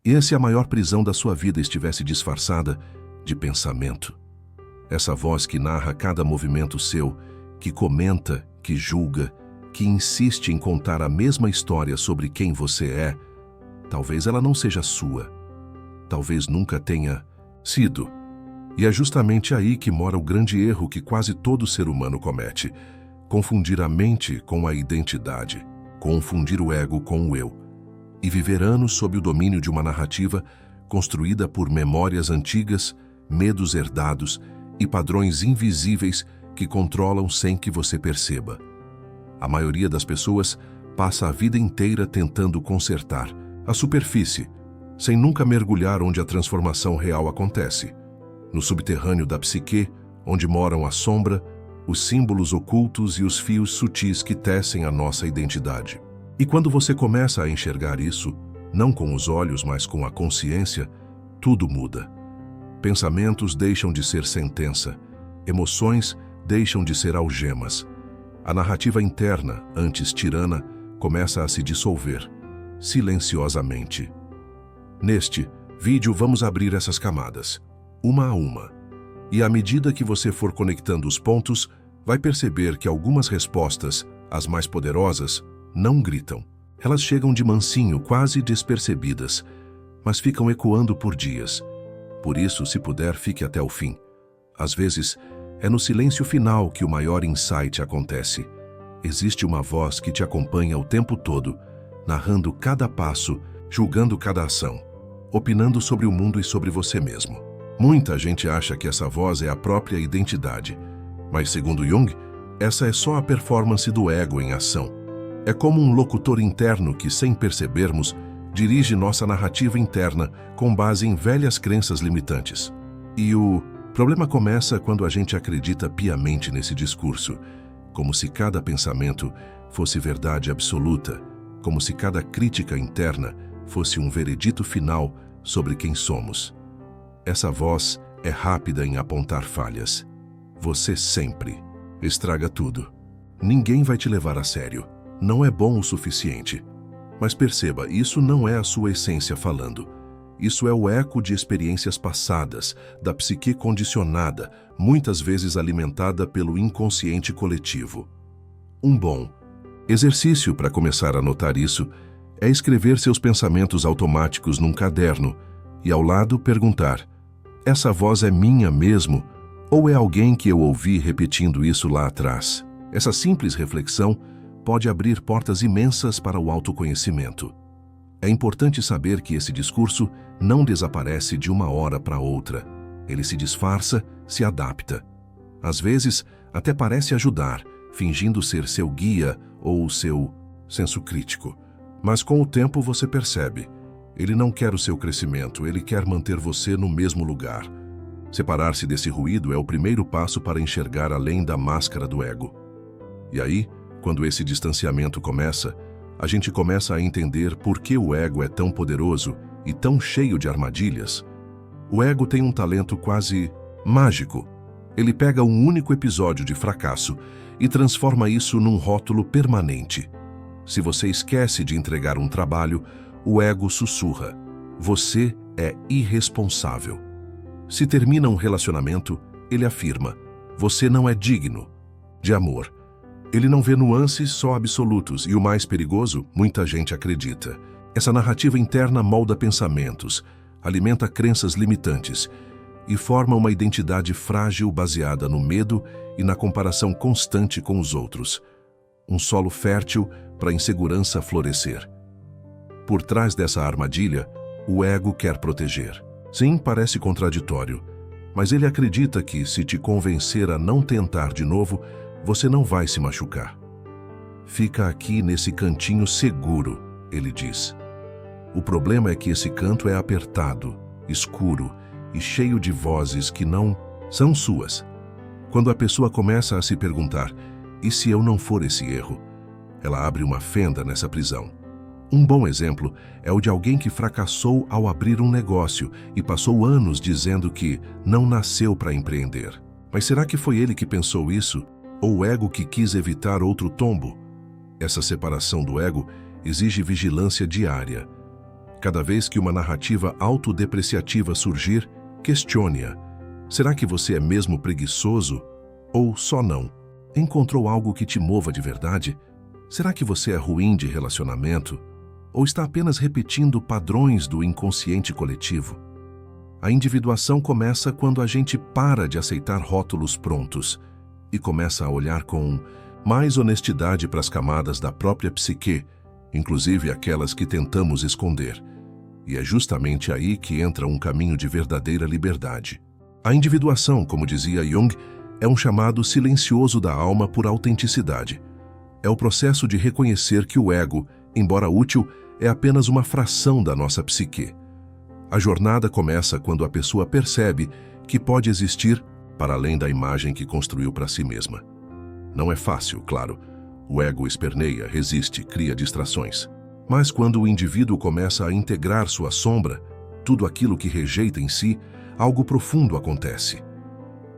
E se a maior prisão da sua vida estivesse disfarçada de pensamento? Essa voz que narra cada movimento seu, que comenta, que julga, que insiste em contar a mesma história sobre quem você é, talvez ela não seja sua. Talvez nunca tenha sido. E é justamente aí que mora o grande erro que quase todo ser humano comete: confundir a mente com a identidade, confundir o ego com o eu, e viver anos sob o domínio de uma narrativa construída por memórias antigas, medos herdados e padrões invisíveis que controlam sem que você perceba. A maioria das pessoas passa a vida inteira tentando consertar a superfície, sem nunca mergulhar onde a transformação real acontece, no subterrâneo da psique, onde moram a sombra, os símbolos ocultos e os fios sutis que tecem a nossa identidade. E quando você começa a enxergar isso, não com os olhos, mas com a consciência, tudo muda. Pensamentos deixam de ser sentença, emoções deixam de ser algemas. A narrativa interna, antes tirana, começa a se dissolver, silenciosamente. Neste vídeo vamos abrir essas camadas, uma a uma. E à medida que você for conectando os pontos, vai perceber que algumas respostas, as mais poderosas, não gritam. Elas chegam de mansinho, quase despercebidas, mas ficam ecoando por dias. Por isso, se puder, fique até o fim. Às vezes, é no silêncio final que o maior insight acontece. Existe uma voz que te acompanha o tempo todo, narrando cada passo, julgando cada ação, opinando sobre o mundo e sobre você mesmo. Muita gente acha que essa voz é a própria identidade, mas segundo Jung, essa é só a performance do ego em ação. É como um locutor interno que, sem percebermos, dirige nossa narrativa interna com base em velhas crenças limitantes. E o problema começa quando a gente acredita piamente nesse discurso, como se cada pensamento fosse verdade absoluta, como se cada crítica interna fosse um veredito final sobre quem somos. Essa voz é rápida em apontar falhas. Você sempre estraga tudo. Ninguém vai te levar a sério. Não é bom o suficiente. Mas perceba, isso não é a sua essência falando. Isso é o eco de experiências passadas, da psique condicionada, muitas vezes alimentada pelo inconsciente coletivo. Um bom exercício para começar a notar isso é escrever seus pensamentos automáticos num caderno e ao lado perguntar: essa voz é minha mesmo ou é alguém que eu ouvi repetindo isso lá atrás? Essa simples reflexão pode abrir portas imensas para o autoconhecimento. É importante saber que esse discurso não desaparece de uma hora para outra. Ele se disfarça, se adapta. Às vezes, até parece ajudar, fingindo ser seu guia ou seu senso crítico. Mas com o tempo você percebe, ele não quer o seu crescimento, ele quer manter você no mesmo lugar. Separar-se desse ruído é o primeiro passo para enxergar além da máscara do ego. E aí, quando esse distanciamento começa, a gente começa a entender por que o ego é tão poderoso e tão cheio de armadilhas. O ego tem um talento quase mágico. Ele pega um único episódio de fracasso e transforma isso num rótulo permanente. Se você esquece de entregar um trabalho, o ego sussurra: você é irresponsável. Se termina um relacionamento, ele afirma: você não é digno de amor. Ele não vê nuances, só absolutos, e o mais perigoso, muita gente acredita. Essa narrativa interna molda pensamentos, alimenta crenças limitantes e forma uma identidade frágil baseada no medo e na comparação constante com os outros. Um solo fértil para a insegurança florescer. Por trás dessa armadilha, o ego quer proteger. Sim, parece contraditório, mas ele acredita que, se te convencer a não tentar de novo, você não vai se machucar. Fica aqui nesse cantinho seguro, ele diz. O problema é que esse canto é apertado, escuro e cheio de vozes que não são suas. Quando a pessoa começa a se perguntar: e se eu não for esse erro? Ela abre uma fenda nessa prisão. Um bom exemplo é o de alguém que fracassou ao abrir um negócio e passou anos dizendo que não nasceu para empreender. Mas será que foi ele que pensou isso? Ou o ego que quis evitar outro tombo? Essa separação do ego exige vigilância diária. Cada vez que uma narrativa autodepreciativa surgir, questione-a. Será que você é mesmo preguiçoso? Ou só não? Encontrou algo que te mova de verdade? Será que você é ruim de relacionamento? Ou está apenas repetindo padrões do inconsciente coletivo? A individuação começa quando a gente para de aceitar rótulos prontos e começa a olhar com mais honestidade para as camadas da própria psique, inclusive aquelas que tentamos esconder. E é justamente aí que entra um caminho de verdadeira liberdade. A individuação, como dizia Jung, é um chamado silencioso da alma por autenticidade. É o processo de reconhecer que o ego, embora útil, é apenas uma fração da nossa psique. A jornada começa quando a pessoa percebe que pode existir para além da imagem que construiu para si mesma. Não é fácil, claro. O ego esperneia, resiste, cria distrações. Mas quando o indivíduo começa a integrar sua sombra, tudo aquilo que rejeita em si, algo profundo acontece.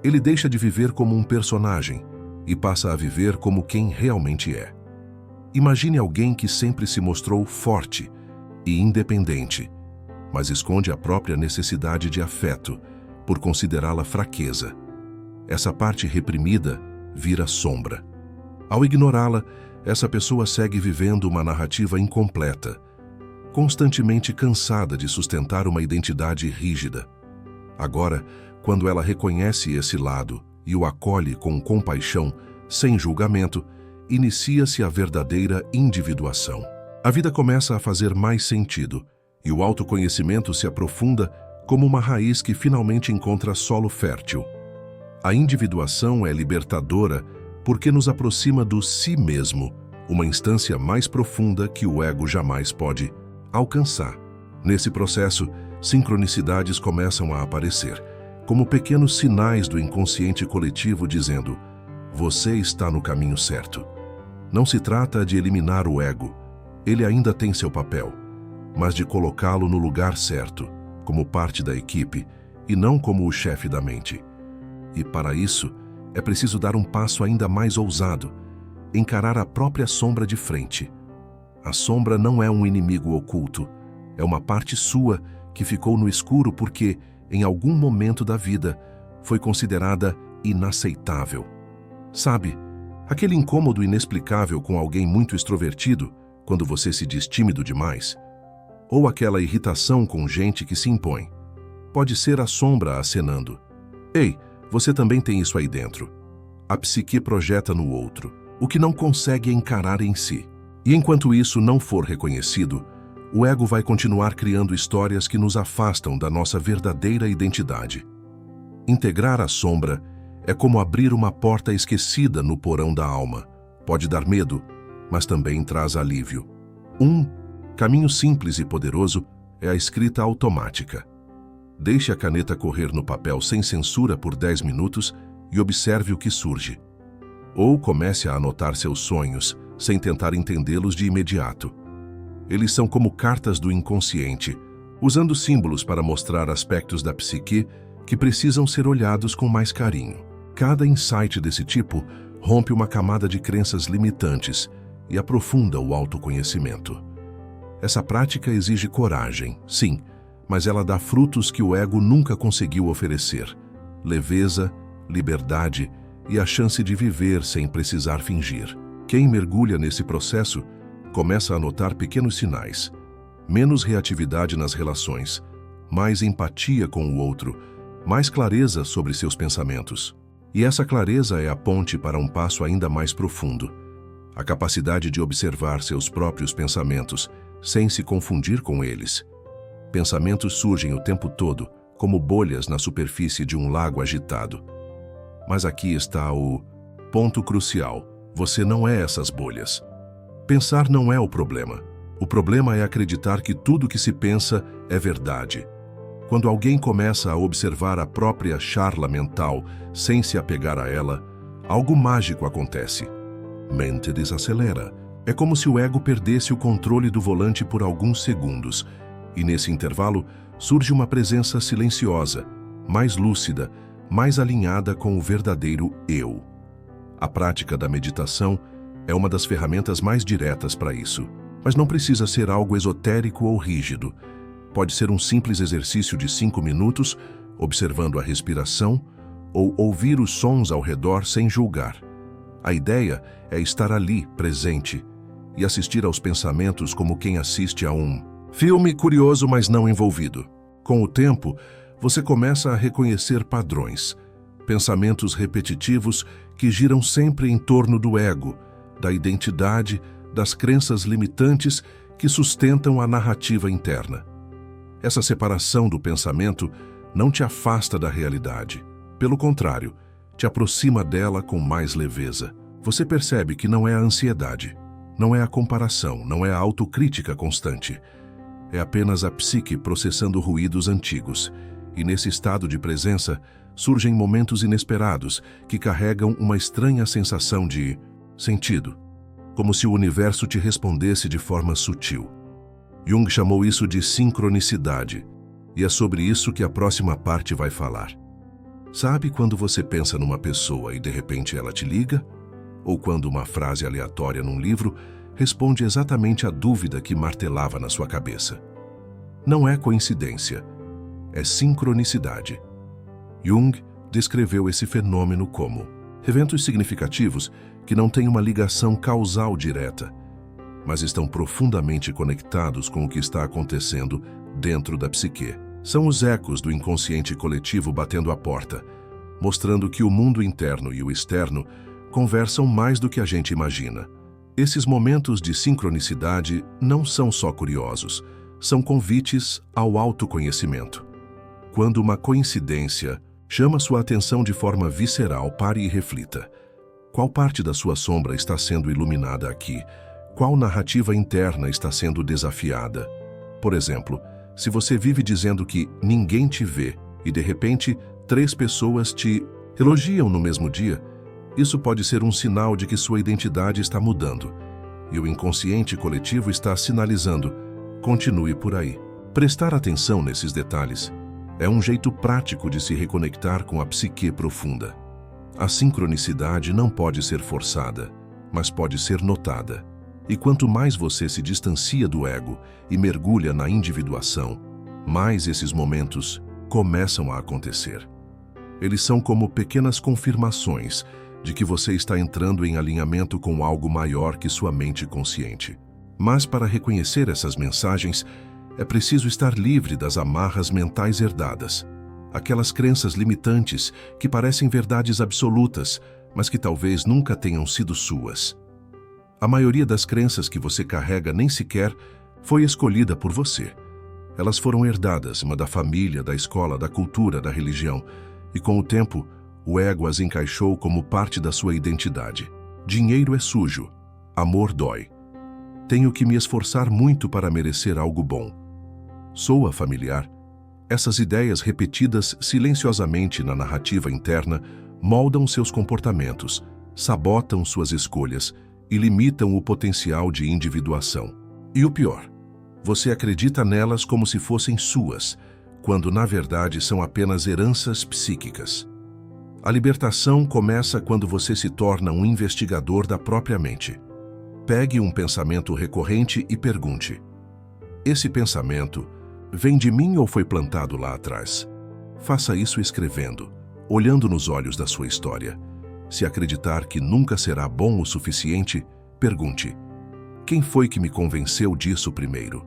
Ele deixa de viver como um personagem e passa a viver como quem realmente é. Imagine alguém que sempre se mostrou forte e independente, mas esconde a própria necessidade de afeto por considerá-la fraqueza. Essa parte reprimida vira sombra. Ao ignorá-la, essa pessoa segue vivendo uma narrativa incompleta, constantemente cansada de sustentar uma identidade rígida. Agora, quando ela reconhece esse lado e o acolhe com compaixão, sem julgamento, inicia-se a verdadeira individuação. A vida começa a fazer mais sentido e o autoconhecimento se aprofunda como uma raiz que finalmente encontra solo fértil. A individuação é libertadora porque nos aproxima do si mesmo, uma instância mais profunda que o ego jamais pode alcançar. Nesse processo, sincronicidades começam a aparecer, como pequenos sinais do inconsciente coletivo dizendo: você está no caminho certo. Não se trata de eliminar o ego, ele ainda tem seu papel, mas de colocá-lo no lugar certo, como parte da equipe e não como o chefe da mente. E para isso, é preciso dar um passo ainda mais ousado, encarar a própria sombra de frente. A sombra não é um inimigo oculto, é uma parte sua que ficou no escuro porque, em algum momento da vida, foi considerada inaceitável. Sabe, aquele incômodo inexplicável com alguém muito extrovertido, quando você se diz tímido demais? Ou aquela irritação com gente que se impõe? Pode ser a sombra acenando. Ei, você também tem isso aí dentro. A psique projeta no outro, o que não consegue encarar em si. E enquanto isso não for reconhecido, o ego vai continuar criando histórias que nos afastam da nossa verdadeira identidade. Integrar a sombra é como abrir uma porta esquecida no porão da alma. Pode dar medo, mas também traz alívio. Um caminho simples e poderoso é a escrita automática. Deixe a caneta correr no papel sem censura por 10 minutos e observe o que surge. Ou comece a anotar seus sonhos, sem tentar entendê-los de imediato. Eles são como cartas do inconsciente, usando símbolos para mostrar aspectos da psique que precisam ser olhados com mais carinho. Cada insight desse tipo rompe uma camada de crenças limitantes e aprofunda o autoconhecimento. Essa prática exige coragem, sim, mas ela dá frutos que o ego nunca conseguiu oferecer: leveza, liberdade e a chance de viver sem precisar fingir. Quem mergulha nesse processo começa a notar pequenos sinais: menos reatividade nas relações, mais empatia com o outro, mais clareza sobre seus pensamentos. E essa clareza é a ponte para um passo ainda mais profundo: a capacidade de observar seus próprios pensamentos sem se confundir com eles. Pensamentos surgem o tempo todo, como bolhas na superfície de um lago agitado. Mas aqui está o ponto crucial: você não é essas bolhas. Pensar não é o problema. O problema é acreditar que tudo que se pensa é verdade. Quando alguém começa a observar a própria charla mental sem se apegar a ela, algo mágico acontece. Mente desacelera. É como se o ego perdesse o controle do volante por alguns segundos, e nesse intervalo surge uma presença silenciosa, mais lúcida, mais alinhada com o verdadeiro eu. A prática da meditação é uma das ferramentas mais diretas para isso. Mas não precisa ser algo esotérico ou rígido. Pode ser um simples exercício de 5 minutos, observando a respiração, ou ouvir os sons ao redor sem julgar. A ideia é estar ali, presente, e assistir aos pensamentos como quem assiste a um filme curioso, mas não envolvido. Com o tempo, você começa a reconhecer padrões, pensamentos repetitivos que giram sempre em torno do ego, da identidade, das crenças limitantes que sustentam a narrativa interna. Essa separação do pensamento não te afasta da realidade. Pelo contrário, te aproxima dela com mais leveza. Você percebe que não é a ansiedade, não é a comparação, não é a autocrítica constante. É apenas a psique processando ruídos antigos. E nesse estado de presença, surgem momentos inesperados que carregam uma estranha sensação de sentido, como se o universo te respondesse de forma sutil. Jung chamou isso de sincronicidade, e é sobre isso que a próxima parte vai falar. Sabe quando você pensa numa pessoa e de repente ela te liga? Ou quando uma frase aleatória num livro responde exatamente à dúvida que martelava na sua cabeça? Não é coincidência, é sincronicidade. Jung descreveu esse fenômeno como eventos significativos que não têm uma ligação causal direta, mas estão profundamente conectados com o que está acontecendo dentro da psique. São os ecos do inconsciente coletivo batendo à porta, mostrando que o mundo interno e o externo conversam mais do que a gente imagina. Esses momentos de sincronicidade não são só curiosos, são convites ao autoconhecimento. Quando uma coincidência chama sua atenção de forma visceral, pare e reflita. Qual parte da sua sombra está sendo iluminada aqui? Qual narrativa interna está sendo desafiada? Por exemplo, se você vive dizendo que ninguém te vê e de repente 3 pessoas te elogiam no mesmo dia, isso pode ser um sinal de que sua identidade está mudando e o inconsciente coletivo está sinalizando: continue por aí. Prestar atenção nesses detalhes é um jeito prático de se reconectar com a psique profunda. A sincronicidade não pode ser forçada, mas pode ser notada. E quanto mais você se distancia do ego e mergulha na individuação, mais esses momentos começam a acontecer. Eles são como pequenas confirmações de que você está entrando em alinhamento com algo maior que sua mente consciente. Mas para reconhecer essas mensagens, é preciso estar livre das amarras mentais herdadas, aquelas crenças limitantes que parecem verdades absolutas, mas que talvez nunca tenham sido suas. A maioria das crenças que você carrega nem sequer foi escolhida por você. Elas foram herdadas, da família, da escola, da cultura, da religião, e com o tempo, o ego as encaixou como parte da sua identidade. Dinheiro é sujo, amor dói. Tenho que me esforçar muito para merecer algo bom. Soa familiar? Essas ideias repetidas silenciosamente na narrativa interna moldam seus comportamentos, sabotam suas escolhas e limitam o potencial de individuação. E o pior, você acredita nelas como se fossem suas, quando na verdade são apenas heranças psíquicas. A libertação começa quando você se torna um investigador da própria mente. Pegue um pensamento recorrente e pergunte: esse pensamento vem de mim ou foi plantado lá atrás? Faça isso escrevendo, olhando nos olhos da sua história. Se acreditar que nunca será bom o suficiente, pergunte: quem foi que me convenceu disso primeiro?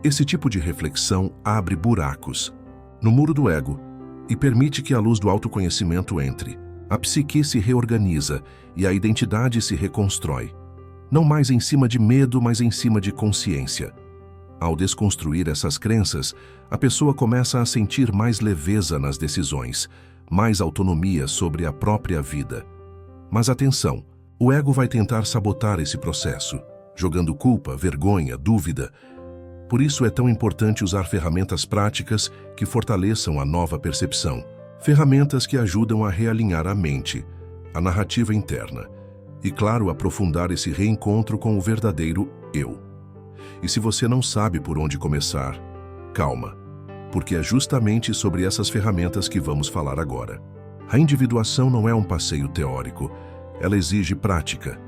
Esse tipo de reflexão abre buracos no muro do ego e permite que a luz do autoconhecimento entre. A psique se reorganiza e a identidade se reconstrói. Não mais em cima de medo, mas em cima de consciência. Ao desconstruir essas crenças, a pessoa começa a sentir mais leveza nas decisões, mais autonomia sobre a própria vida. Mas atenção, o ego vai tentar sabotar esse processo, jogando culpa, vergonha, dúvida. Por isso é tão importante usar ferramentas práticas que fortaleçam a nova percepção. Ferramentas que ajudam a realinhar a mente, a narrativa interna e, claro, aprofundar esse reencontro com o verdadeiro eu. E se você não sabe por onde começar, calma, porque é justamente sobre essas ferramentas que vamos falar agora. A individuação não é um passeio teórico, ela exige prática.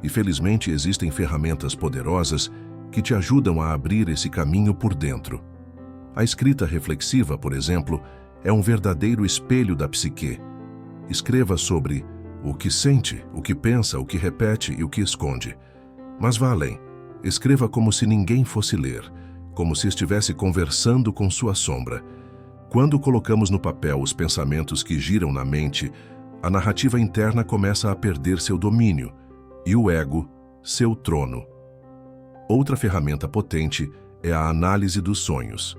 E felizmente existem ferramentas poderosas que te ajudam a abrir esse caminho por dentro. A escrita reflexiva, por exemplo, é um verdadeiro espelho da psique. Escreva sobre o que sente, o que pensa, o que repete e o que esconde. Mas vá além. Escreva como se ninguém fosse ler, como se estivesse conversando com sua sombra. Quando colocamos no papel os pensamentos que giram na mente, a narrativa interna começa a perder seu domínio e o ego, seu trono. Outra ferramenta potente é a análise dos sonhos.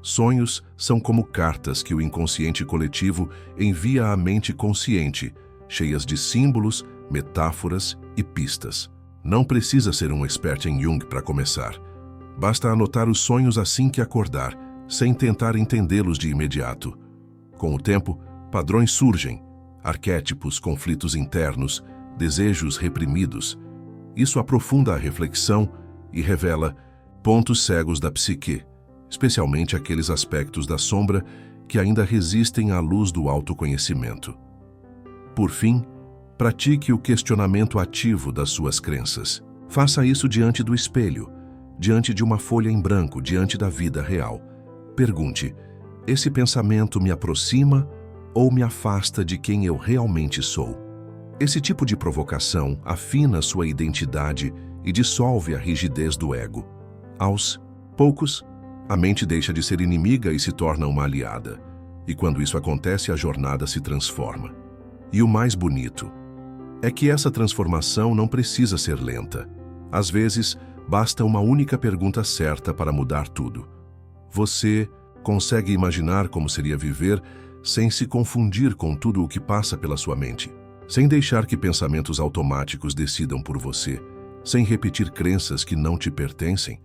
Sonhos são como cartas que o inconsciente coletivo envia à mente consciente, cheias de símbolos, metáforas e pistas. Não precisa ser um expert em Jung para começar. Basta anotar os sonhos assim que acordar, sem tentar entendê-los de imediato. Com o tempo, padrões surgem, arquétipos, conflitos internos, desejos reprimidos. Isso aprofunda a reflexão e revela pontos cegos da psique, especialmente aqueles aspectos da sombra que ainda resistem à luz do autoconhecimento. Por fim, pratique o questionamento ativo das suas crenças. Faça isso diante do espelho, diante de uma folha em branco, diante da vida real. Pergunte: esse pensamento me aproxima ou me afasta de quem eu realmente sou? Esse tipo de provocação afina sua identidade e dissolve a rigidez do ego. Aos poucos, a mente deixa de ser inimiga e se torna uma aliada. E quando isso acontece, a jornada se transforma. E o mais bonito é que essa transformação não precisa ser lenta. Às vezes, basta uma única pergunta certa para mudar tudo. Você consegue imaginar como seria viver sem se confundir com tudo o que passa pela sua mente, sem deixar que pensamentos automáticos decidam por você, sem repetir crenças que não te pertencem?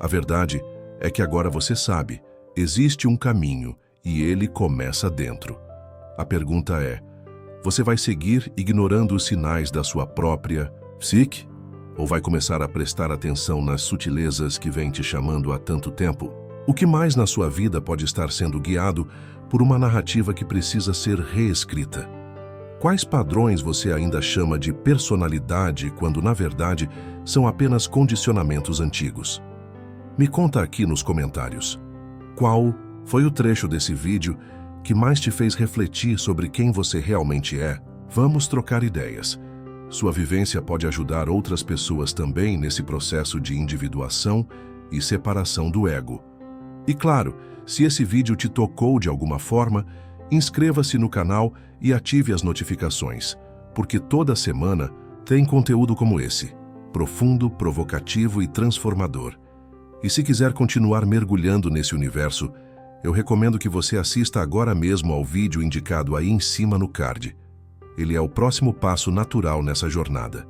A verdade é que agora você sabe, existe um caminho e ele começa dentro. A pergunta é: você vai seguir ignorando os sinais da sua própria psique? Ou vai começar a prestar atenção nas sutilezas que vêm te chamando há tanto tempo? O que mais na sua vida pode estar sendo guiado por uma narrativa que precisa ser reescrita? Quais padrões você ainda chama de personalidade quando, na verdade, são apenas condicionamentos antigos? Me conta aqui nos comentários. Qual foi o trecho desse vídeo que mais te fez refletir sobre quem você realmente é? Vamos trocar ideias. Sua vivência pode ajudar outras pessoas também nesse processo de individuação e separação do ego. E claro, se esse vídeo te tocou de alguma forma, inscreva-se no canal e ative as notificações, porque toda semana tem conteúdo como esse, profundo, provocativo e transformador. E se quiser continuar mergulhando nesse universo, eu recomendo que você assista agora mesmo ao vídeo indicado aí em cima no card. Ele é o próximo passo natural nessa jornada.